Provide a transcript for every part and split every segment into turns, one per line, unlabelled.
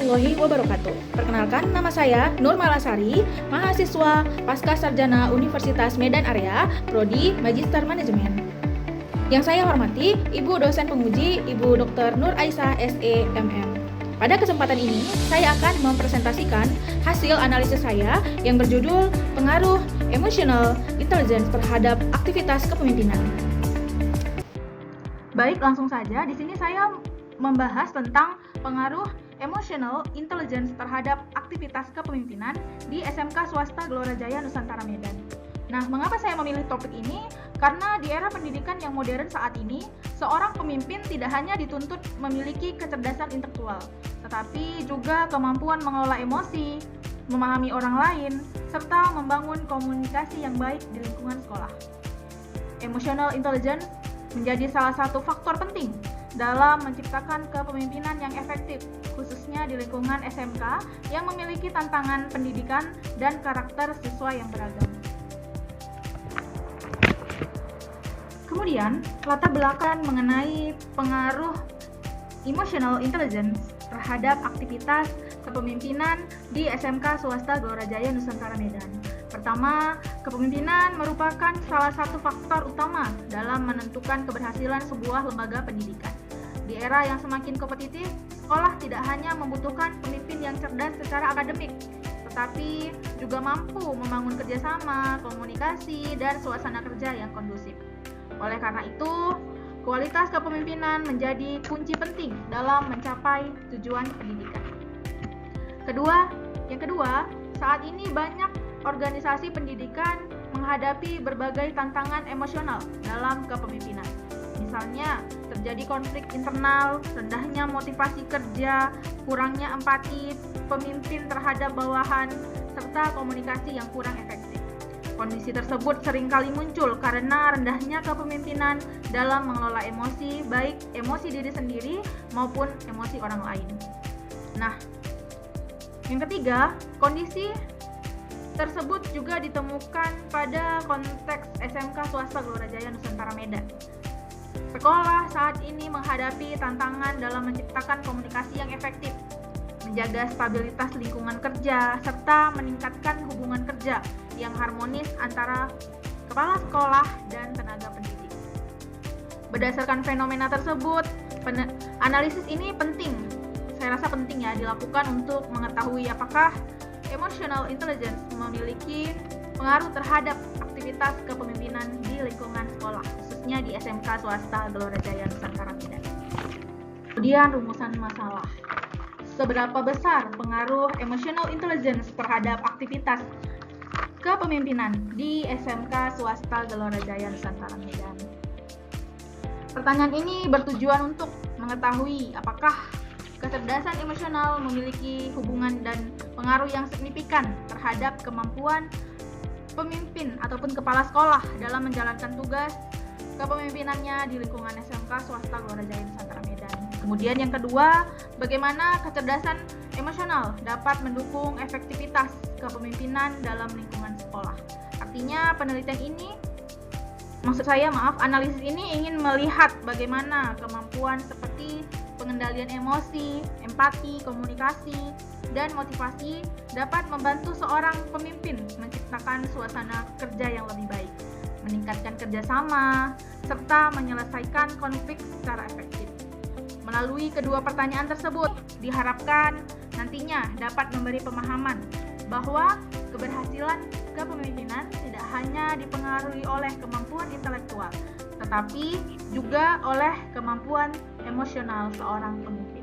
warahmatullahi wabarakatuh. Perkenalkan, nama saya Nur Malasari, mahasiswa Pasca Sarjana Universitas Medan Area, Prodi Magister Manajemen. Yang saya hormati, Ibu dosen penguji, Ibu Dr. Nur Aisyah SE MM. Pada kesempatan ini, saya akan mempresentasikan hasil analisis saya yang berjudul Pengaruh Emotional Intelligence terhadap Aktivitas Kepemimpinan. Baik, langsung saja. Di sini saya membahas tentang pengaruh emotional intelligence terhadap aktivitas kepemimpinan di SMK Swasta Gelora Jaya Nusantara Medan. Nah, mengapa saya memilih topik ini? Karena di era pendidikan yang modern saat ini, seorang pemimpin tidak hanya dituntut memiliki kecerdasan intelektual, tetapi juga kemampuan mengelola emosi, memahami orang lain, serta membangun komunikasi yang baik di lingkungan sekolah. Emotional intelligence menjadi salah satu faktor penting dalam menciptakan kepemimpinan yang efektif, khususnya di lingkungan SMK yang memiliki tantangan pendidikan dan karakter siswa yang beragam. Kemudian, latar belakang mengenai pengaruh emotional intelligence terhadap aktivitas kepemimpinan di SMK Swasta Gelora Jaya Nusantara Medan. Pertama, kepemimpinan merupakan salah satu faktor utama dalam menentukan keberhasilan sebuah lembaga pendidikan. Di era yang semakin kompetitif, sekolah tidak hanya membutuhkan pemimpin yang cerdas secara akademik, tetapi juga mampu membangun kerjasama, komunikasi, dan suasana kerja yang kondusif. Oleh karena itu, kualitas kepemimpinan menjadi kunci penting dalam mencapai tujuan pendidikan. Yang kedua, saat ini banyak organisasi pendidikan menghadapi berbagai tantangan emosional dalam kepemimpinan. Misalnya, terjadi konflik internal, rendahnya motivasi kerja, kurangnya empati pemimpin terhadap bawahan, serta komunikasi yang kurang efektif. Kondisi tersebut seringkali muncul karena rendahnya kepemimpinan dalam mengelola emosi, baik emosi diri sendiri maupun emosi orang lain. Nah, yang ketiga, kondisi tersebut juga ditemukan pada konteks SMK Swasta Gelora Jaya Nusantara Medan. Sekolah saat ini menghadapi tantangan dalam menciptakan komunikasi yang efektif, menjaga stabilitas lingkungan kerja, serta meningkatkan hubungan kerja yang harmonis antara kepala sekolah dan tenaga pendidik. Berdasarkan fenomena tersebut, analisis ini penting, saya rasa penting ya dilakukan untuk mengetahui apakah emotional intelligence memiliki pengaruh terhadap aktivitas kepemimpinan di lingkungan sekolah, khususnya di SMK Swasta Gelora Jaya Nusantara Medan. Kemudian rumusan masalah. Seberapa besar pengaruh emotional intelligence terhadap aktivitas kepemimpinan di SMK Swasta Gelora Jaya Nusantara Medan? Pertanyaan ini bertujuan untuk mengetahui apakah kecerdasan emosional memiliki hubungan dan pengaruh yang signifikan terhadap kemampuan pemimpin ataupun kepala sekolah dalam menjalankan tugas kepemimpinannya di lingkungan SMK Swasta Gelora Jaya Nusantara Medan. Kemudian yang kedua, bagaimana kecerdasan emosional dapat mendukung efektivitas kepemimpinan dalam lingkungan sekolah. Artinya analisis ini ingin melihat bagaimana kemampuan seperti pengendalian emosi, empati, komunikasi, dan motivasi dapat membantu seorang pemimpin menciptakan suasana kerja yang lebih baik, meningkatkan kerjasama, serta menyelesaikan konflik secara efektif. Melalui kedua pertanyaan tersebut, diharapkan nantinya dapat memberi pemahaman bahwa keberhasilan kepemimpinan tidak hanya dipengaruhi oleh kemampuan intelektual, tetapi juga oleh kemampuan emosional seorang pemimpin.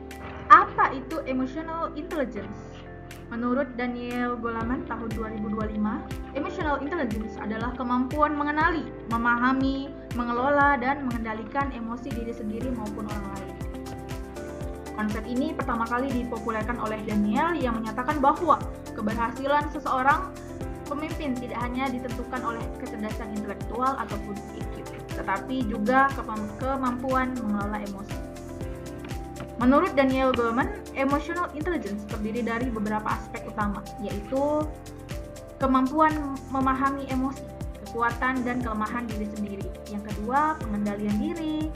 Apa itu emotional intelligence? Menurut Daniel Goleman tahun 2025, emotional intelligence adalah kemampuan mengenali, memahami, mengelola, dan mengendalikan emosi diri sendiri maupun orang lain. Konsep ini pertama kali dipopulerkan oleh Daniel yang menyatakan bahwa keberhasilan seseorang pemimpin tidak hanya ditentukan oleh kecerdasan intelektual ataupun IQ, tetapi juga kemampuan mengelola emosi. Menurut Daniel Goleman, emotional intelligence terdiri dari beberapa aspek utama, yaitu kemampuan memahami emosi, kekuatan dan kelemahan diri sendiri. Yang kedua, pengendalian diri.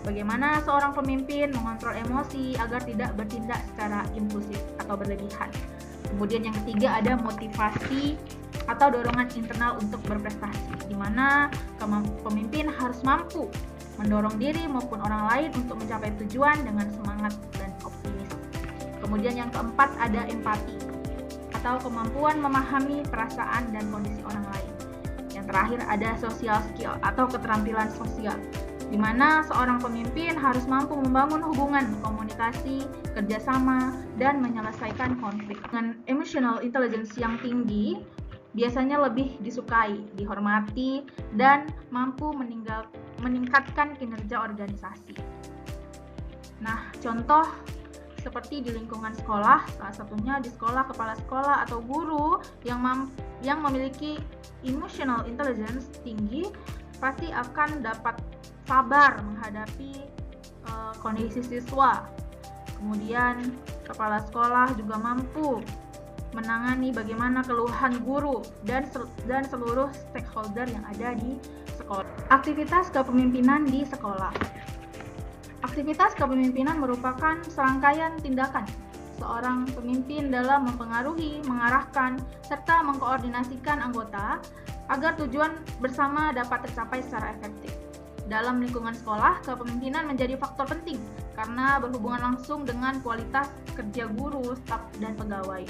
Bagaimana seorang pemimpin mengontrol emosi agar tidak bertindak secara impulsif atau berlebihan. Kemudian yang ketiga ada motivasi atau dorongan internal untuk berprestasi, di mana pemimpin harus mampu mendorong diri maupun orang lain untuk mencapai tujuan dengan semangat dan optimis. Kemudian yang keempat ada empati atau kemampuan memahami perasaan dan kondisi orang lain. Yang terakhir ada social skill atau keterampilan sosial, di mana seorang pemimpin harus mampu membangun hubungan, komunikasi, kerjasama, dan menyelesaikan konflik. Dengan emotional intelligence yang tinggi, biasanya lebih disukai, dihormati, dan mampu meningkatkan kinerja organisasi. Nah, contoh seperti di lingkungan sekolah, salah satunya di sekolah, kepala sekolah atau guru yang memiliki emotional intelligence tinggi pasti akan dapat sabar menghadapi kondisi siswa. Kemudian kepala sekolah juga mampu menangani bagaimana keluhan guru dan seluruh stakeholder yang ada di sekolah. Aktivitas kepemimpinan di sekolah. Aktivitas kepemimpinan merupakan serangkaian tindakan seorang pemimpin dalam mempengaruhi, mengarahkan, serta mengkoordinasikan anggota agar tujuan bersama dapat tercapai secara efektif. Dalam lingkungan sekolah, kepemimpinan menjadi faktor penting karena berhubungan langsung dengan kualitas kerja guru, staf, dan pegawai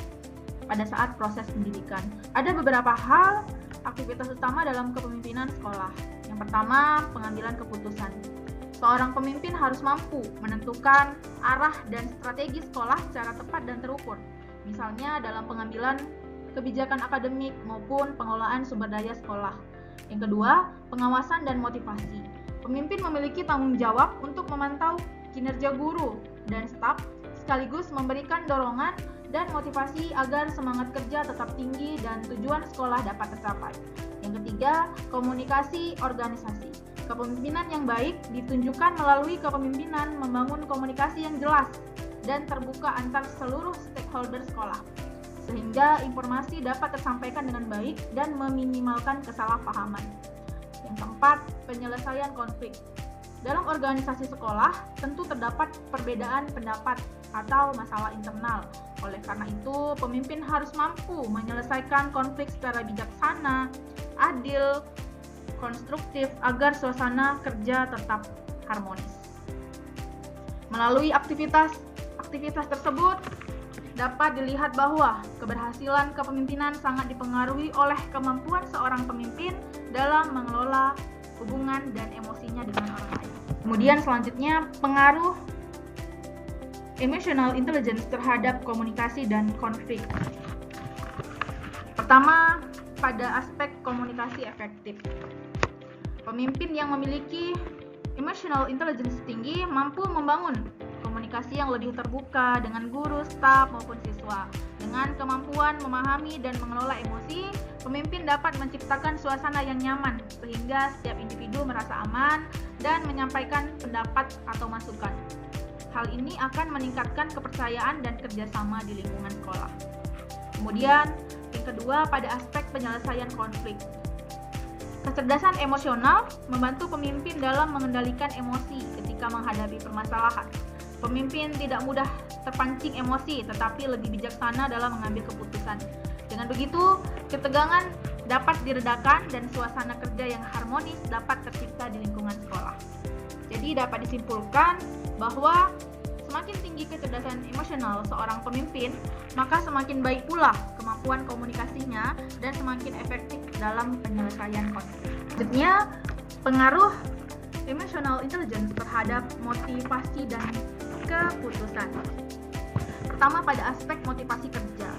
pada saat proses pendidikan. Ada beberapa hal aktivitas utama dalam kepemimpinan sekolah. Yang pertama, pengambilan keputusan. Seorang pemimpin harus mampu menentukan arah dan strategi sekolah secara tepat dan terukur. Misalnya dalam pengambilan kebijakan akademik maupun pengelolaan sumber daya sekolah. Yang kedua, pengawasan dan motivasi. Pemimpin memiliki tanggung jawab untuk memantau kinerja guru dan staf, sekaligus memberikan dorongan dan motivasi agar semangat kerja tetap tinggi dan tujuan sekolah dapat tercapai. Yang ketiga, komunikasi organisasi. Kepemimpinan yang baik ditunjukkan melalui kepemimpinan membangun komunikasi yang jelas dan terbuka antar seluruh stakeholder sekolah, sehingga informasi dapat tersampaikan dengan baik dan meminimalkan kesalahpahaman. Yang keempat, penyelesaian konflik. Dalam organisasi sekolah, tentu terdapat perbedaan pendapat atau masalah internal. Oleh karena itu, pemimpin harus mampu menyelesaikan konflik secara bijaksana, adil, konstruktif agar suasana kerja tetap harmonis. Melalui aktivitas tersebut dapat dilihat bahwa keberhasilan kepemimpinan sangat dipengaruhi oleh kemampuan seorang pemimpin dalam mengelola hubungan dan emosinya dengan orang lain. Kemudian selanjutnya, pengaruh emotional intelligence terhadap komunikasi dan konflik. Pertama, pada aspek komunikasi efektif. Pemimpin yang memiliki emotional intelligence tinggi mampu membangun komunikasi yang lebih terbuka dengan guru, staf, maupun siswa. Dengan kemampuan memahami dan mengelola emosi, pemimpin dapat menciptakan suasana yang nyaman sehingga setiap individu merasa aman dan menyampaikan pendapat atau masukan. Hal ini akan meningkatkan kepercayaan dan kerjasama di lingkungan sekolah. Kemudian, yang kedua, pada aspek penyelesaian konflik. Kecerdasan emosional membantu pemimpin dalam mengendalikan emosi ketika menghadapi permasalahan. Pemimpin tidak mudah terpancing emosi, tetapi lebih bijaksana dalam mengambil keputusan. Dengan begitu, ketegangan dapat diredakan dan suasana kerja yang harmonis dapat tercipta di lingkungan sekolah. Jadi dapat disimpulkan bahwa semakin tinggi kecerdasan emosional seorang pemimpin, maka semakin baik pula kemampuan komunikasinya dan semakin efektif dalam penyelesaian konflik. Selanjutnya, pengaruh emotional intelligence terhadap motivasi dan keputusan. Pertama, pada aspek motivasi kerja,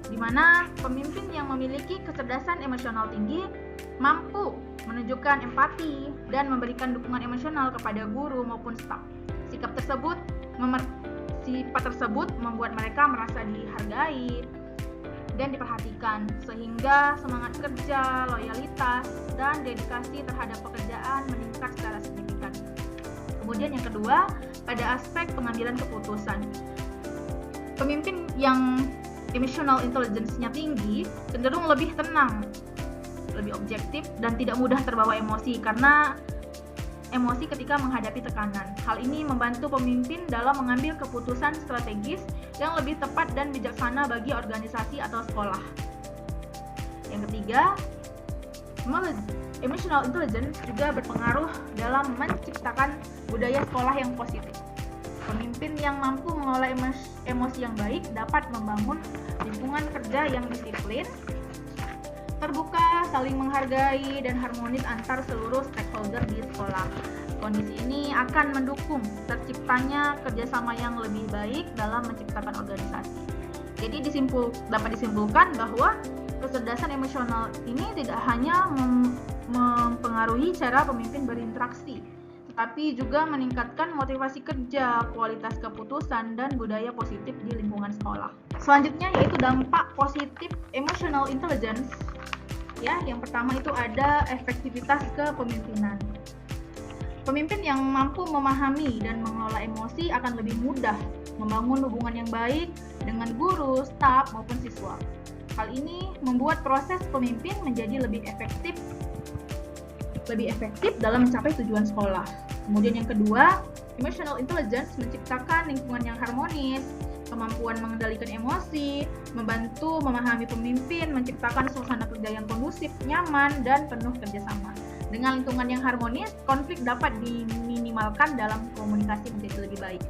di mana pemimpin yang memiliki kecerdasan emosional tinggi mampu menunjukkan empati dan memberikan dukungan emosional kepada guru maupun staf. Sifat tersebut membuat mereka merasa dihargai dan diperhatikan, sehingga semangat kerja, loyalitas, dan dedikasi terhadap pekerjaan meningkat secara signifikan. Kemudian yang kedua, pada aspek pengambilan keputusan. Pemimpin yang emotional intelligence-nya tinggi cenderung lebih tenang, lebih objektif, dan tidak mudah terbawa emosi karena emosi ketika menghadapi tekanan. Hal ini membantu pemimpin dalam mengambil keputusan strategis yang lebih tepat dan bijaksana bagi organisasi atau sekolah. Yang ketiga, emotional intelligence juga berpengaruh dalam menciptakan budaya sekolah yang positif. Pemimpin yang mampu mengelola emosi yang baik dapat membangun lingkungan kerja yang disiplin, terbuka, saling menghargai, dan harmonis antar seluruh stakeholder di sekolah. Kondisi ini akan mendukung terciptanya kerjasama yang lebih baik dalam menciptakan organisasi. Jadi dapat disimpulkan bahwa kecerdasan emosional ini tidak hanya mempengaruhi cara pemimpin berinteraksi, tetapi juga meningkatkan motivasi kerja, kualitas keputusan, dan budaya positif di lingkungan sekolah. Selanjutnya yaitu dampak positif emotional intelligence. Ya, yang pertama itu ada efektivitas kepemimpinan. Pemimpin yang mampu memahami dan mengelola emosi akan lebih mudah membangun hubungan yang baik dengan guru, staf, maupun siswa. Hal ini membuat proses pemimpin menjadi lebih efektif dalam mencapai tujuan sekolah. Kemudian yang kedua, emotional intelligence menciptakan lingkungan yang harmonis, kemampuan mengendalikan emosi, membantu memahami pemimpin, menciptakan suasana kerja yang kondusif, nyaman, dan penuh kerjasama. Dengan lingkungan yang harmonis, konflik dapat diminimalkan dalam komunikasi menjadi lebih baik.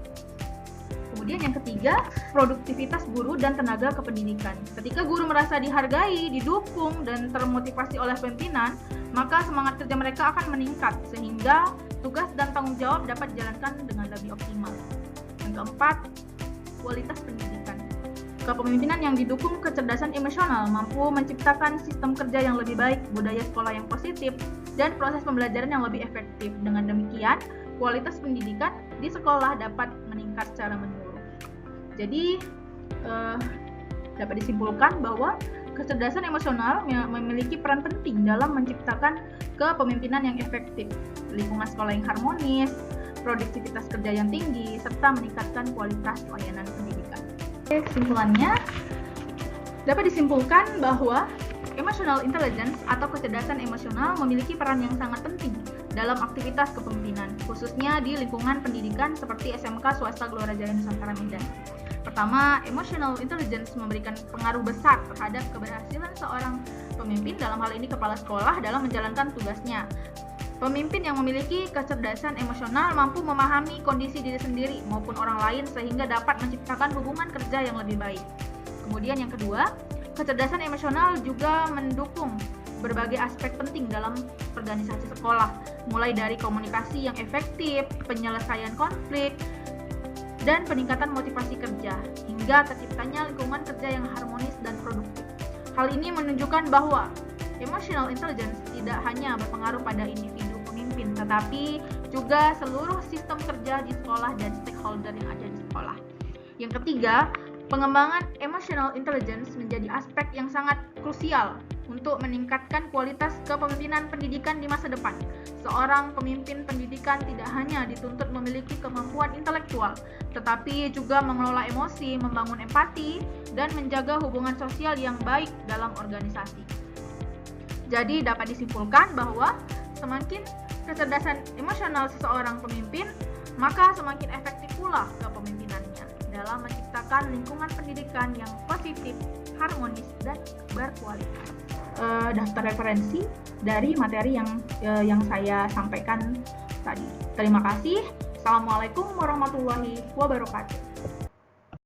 Kemudian yang ketiga, produktivitas guru dan tenaga kependidikan. Ketika guru merasa dihargai, didukung, dan termotivasi oleh pimpinan, maka semangat kerja mereka akan meningkat sehingga tugas dan tanggung jawab dapat dijalankan dengan lebih optimal. Yang keempat, kualitas pendidikan. Kepemimpinan yang didukung kecerdasan emosional mampu menciptakan sistem kerja yang lebih baik, budaya sekolah yang positif, dan proses pembelajaran yang lebih efektif. Dengan demikian, kualitas pendidikan di sekolah dapat meningkat secara menyeluruh. Jadi, dapat disimpulkan bahwa kecerdasan emosional memiliki peran penting dalam menciptakan kepemimpinan yang efektif, lingkungan sekolah yang harmonis, produktivitas kerja yang tinggi, serta meningkatkan kualitas layanan pendidikan. Kesimpulannya, dapat disimpulkan bahwa emotional intelligence atau kecerdasan emosional memiliki peran yang sangat penting dalam aktivitas kepemimpinan, khususnya di lingkungan pendidikan seperti SMK Swasta Gelora Jaya Nusantara Medan. Pertama, emotional intelligence memberikan pengaruh besar terhadap keberhasilan seorang pemimpin, dalam hal ini kepala sekolah, dalam menjalankan tugasnya. Pemimpin yang memiliki kecerdasan emosional mampu memahami kondisi diri sendiri maupun orang lain sehingga dapat menciptakan hubungan kerja yang lebih baik. Kemudian yang kedua, kecerdasan emosional juga mendukung berbagai aspek penting dalam organisasi sekolah, mulai dari komunikasi yang efektif, penyelesaian konflik, dan peningkatan motivasi kerja, hingga terciptanya lingkungan kerja yang harmonis dan produktif. Hal ini menunjukkan bahwa emotional intelligence tidak hanya berpengaruh pada individu pemimpin, tetapi juga seluruh sistem kerja di sekolah dan stakeholder yang ada di sekolah. Yang ketiga, pengembangan emotional intelligence menjadi aspek yang sangat krusial untuk meningkatkan kualitas kepemimpinan pendidikan di masa depan. Seorang pemimpin pendidikan tidak hanya dituntut memiliki kemampuan intelektual, tetapi juga mengelola emosi, membangun empati, dan menjaga hubungan sosial yang baik dalam organisasi. Jadi dapat disimpulkan bahwa semakin kecerdasan emosional seseorang pemimpin, maka semakin efektif pula kepemimpinannya dalam menciptakan lingkungan pendidikan yang positif, harmonis, dan berkualitas. Daftar referensi dari materi yang saya sampaikan tadi. Terima kasih. Assalamualaikum warahmatullahi wabarakatuh.